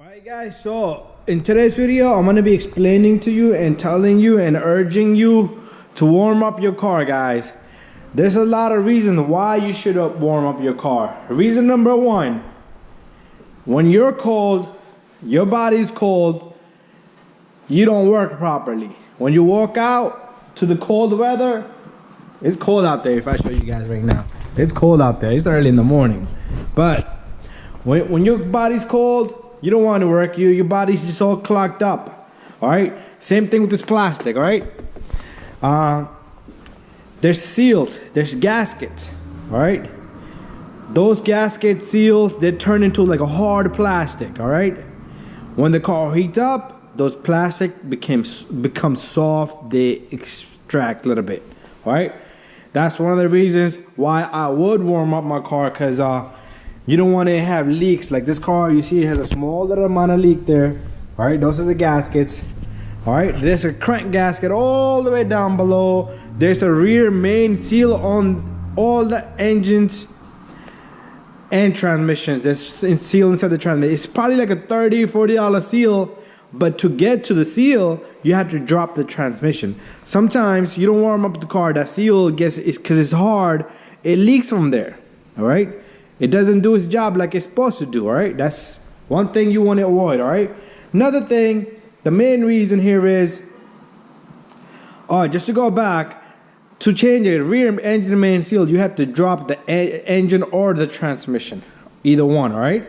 Alright guys, so in today's video I'm going to be explaining to you and telling you and urging you to warm up your car, guys. There's a lot of reasons why you should warm up your car. Reason number one, when you're cold, your body's cold, you don't work properly. When you walk out to the cold weather, it's cold out there. If I show you guys right now, it's cold out there. It's early in the morning, but when your body's cold, you don't want to work. Your body's just all clogged up. All right. Same thing with this plastic. All right. There's seals. There's gaskets. All right. Those gasket seals, they turn into like a hard plastic. All right. When the car heats up, those plastic become soft. They extract a little bit. All right. That's one of the reasons why I would warm up my car, because you don't want to have leaks. Like this car, you see it has a small little amount of leak there. All right, those are the gaskets. All right, there's a crank gasket all the way down below. There's a rear main seal on all the engines and transmissions. There's seal inside the transmission. It's probably like a $30, $40 seal, but to get to the seal, you have to drop the transmission. Sometimes you don't warm up the car. That seal gets, because it's hard, it leaks from there. All right. It doesn't do its job like it's supposed to do, all right? That's one thing you want to avoid, all right? Another thing, the main reason here is, just to go back, to change a rear engine main seal, you have to drop the engine or the transmission, either one, all right?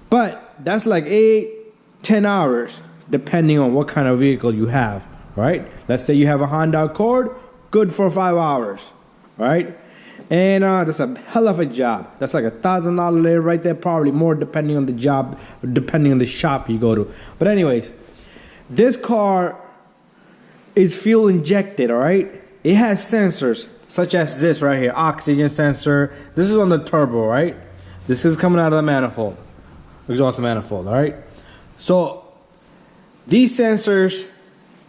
But that's like 8-10 hours, depending on what kind of vehicle you have, right? Let's say you have a Honda Accord, good for 5 hours, right? And that's a hell of a job. That's like $1,000 there right there, probably more depending on the job, depending on the shop you go to. But anyways, this car is fuel injected, all right? It has sensors such as this right here, oxygen sensor. This is on the turbo, right? This is coming out of the manifold, exhaust manifold, all right? So these sensors,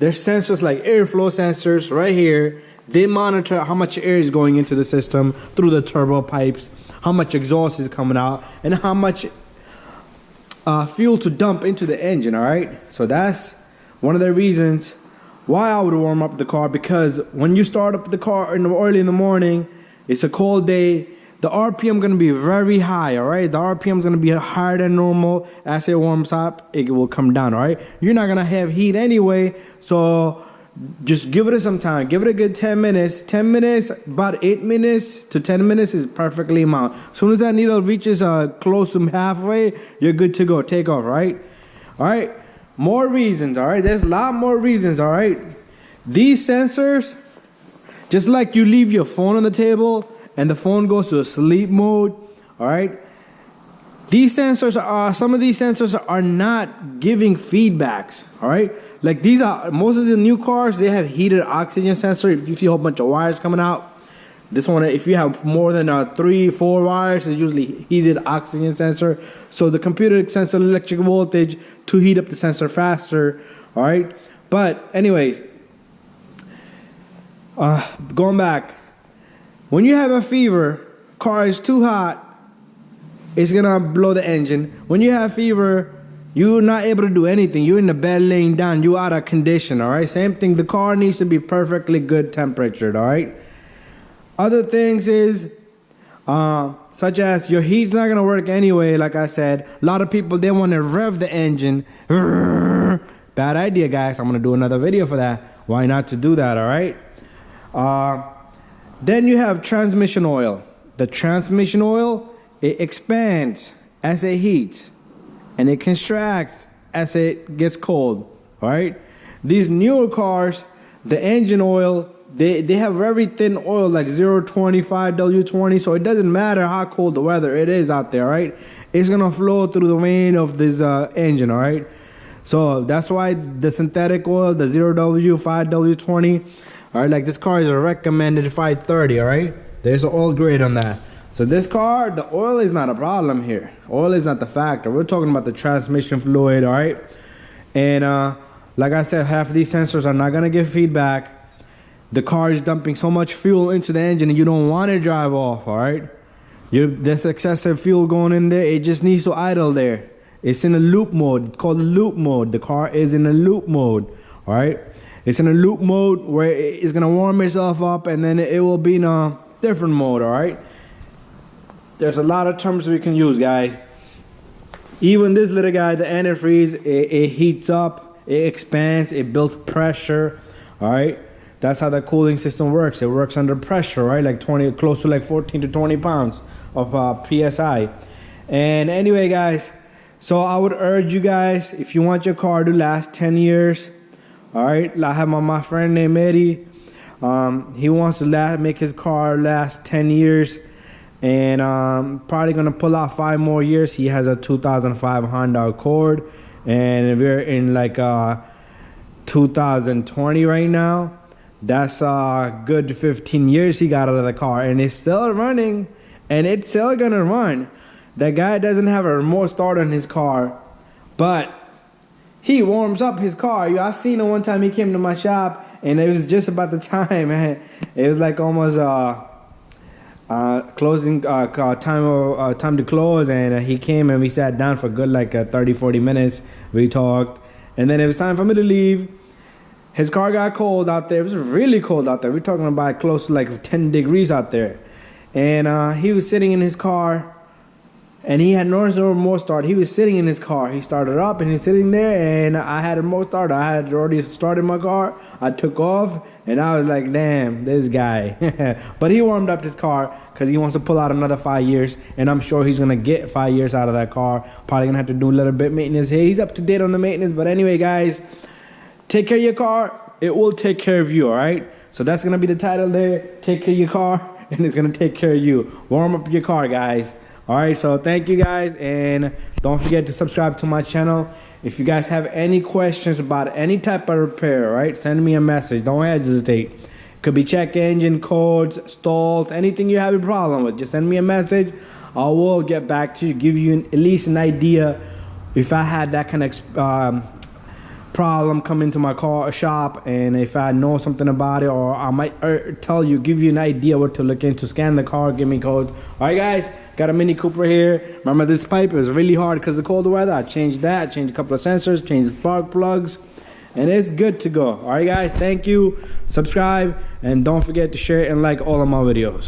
there's sensors like airflow sensors right here. They monitor how much air is going into the system through the turbo pipes, how much exhaust is coming out, and how much fuel to dump into the engine, all right? So that's one of the reasons why I would warm up the car, because when you start up the car early in the morning, it's a cold day, the RPM going to be very high, all right? The RPM is going to be higher than normal. As it warms up, it will come down, all right? You're not going to have heat anyway, so just give it some time. Give it a good 10 minutes. 10 minutes, about 8 minutes to 10 minutes is perfectly amount. As soon as that needle reaches close to halfway, you're good to go. Take off, right? All right. More reasons, all right? There's a lot more reasons, all right? These sensors, just like you leave your phone on the table and the phone goes to a sleep mode, all right? These sensors are, some of these sensors are not giving feedbacks, all right? Like these are, most of the new cars, they have heated oxygen sensor. If you see a whole bunch of wires coming out, this one, if you have more than 3-4 wires, it's usually heated oxygen sensor. So the computer senses electric voltage to heat up the sensor faster, all right? But anyways, going back, when you have a fever, car is too hot, it's gonna blow the engine. When you have fever, you're not able to do anything. You're in the bed laying down. You're out of condition, all right? Same thing. The car needs to be perfectly good temperatured, all right? Other things is, such as your heat's not gonna work anyway. Like I said, a lot of people, they want to rev the engine. Bad idea, guys. I'm gonna do another video for that. Why not to do that, all right? Then you have transmission oil. The transmission oil, it expands as it heats, and it contracts as it gets cold, all right? These newer cars, the engine oil, they have very thin oil, like 025 W20, so it doesn't matter how cold the weather it is out there, right? It's gonna flow through the vein of this engine, all right? So that's why the synthetic oil, the 0W, 5W20, all right, like this car is a recommended 530, all right? There's an oil grade on that. So this car, the oil is not a problem here. Oil is not the factor. We're talking about the transmission fluid, all right? And like I said, half of these sensors are not gonna give feedback. The car is dumping so much fuel into the engine and you don't want to drive off, all right? There's excessive fuel going in there. It just needs to idle there. It's in a loop mode. It's called loop mode. The car is in a loop mode. All right. It's in a loop mode where it's gonna warm itself up, and then it will be in a different mode. All right. There's a lot of terms we can use, guys. Even this little guy, the antifreeze, it heats up, it expands, it builds pressure. All right. That's how the cooling system works. It works under pressure, right? Like 20, close to like 14 to 20 pounds of PSI. And anyway, guys, so I would urge you guys, if you want your car to last 10 years, all right, I have my friend named Eddie. He wants to make his car last 10 years, and probably gonna pull out 5 more years. He has a 2005 Honda Accord, and we're in like 2020 right now. That's a good 15 years he got out of the car, and it's still running, and it's still gonna run. That guy doesn't have a remote start on his car, but he warms up his car. I seen him one time. He came to my shop, and it was just about the time. It was like almost closing time to close, and he came and we sat down for good like 30-40 minutes. We talked, and then it was time for me to leave. His car got cold out there. It was really cold out there. We're talking about close to like 10 degrees out there. And he was sitting in his car, and he had no remote start. He was sitting in his car. He started up, and he's sitting there, and I had a remote start. I had already started my car. I took off, and I was like, damn, this guy. But he warmed up his car because he wants to pull out another 5 years, and I'm sure he's going to get 5 years out of that car. Probably going to have to do a little bit of maintenance. Hey, he's up to date on the maintenance. But anyway, guys, take care of your car. It will take care of you, all right? So that's going to be the title there. Take care of your car, and it's going to take care of you. Warm up your car, guys. All right, so thank you, guys, and don't forget to subscribe to my channel. If you guys have any questions about any type of repair, right, send me a message. Don't hesitate. Could be check engine codes, stalls, anything you have a problem with. Just send me a message. I will get back to you, give you at least an idea if I had that kind of problem come into my car shop, and if I know something about it, or I might tell you, give you an idea what to look into. Scan the car, give me codes. All right, guys, got a Mini Cooper here. Remember this pipe? It was really hard because of the cold weather. I changed that, changed a couple of sensors, changed the spark plugs, and it's good to go. All right, guys, thank you. Subscribe, and don't forget to share and like all of my videos.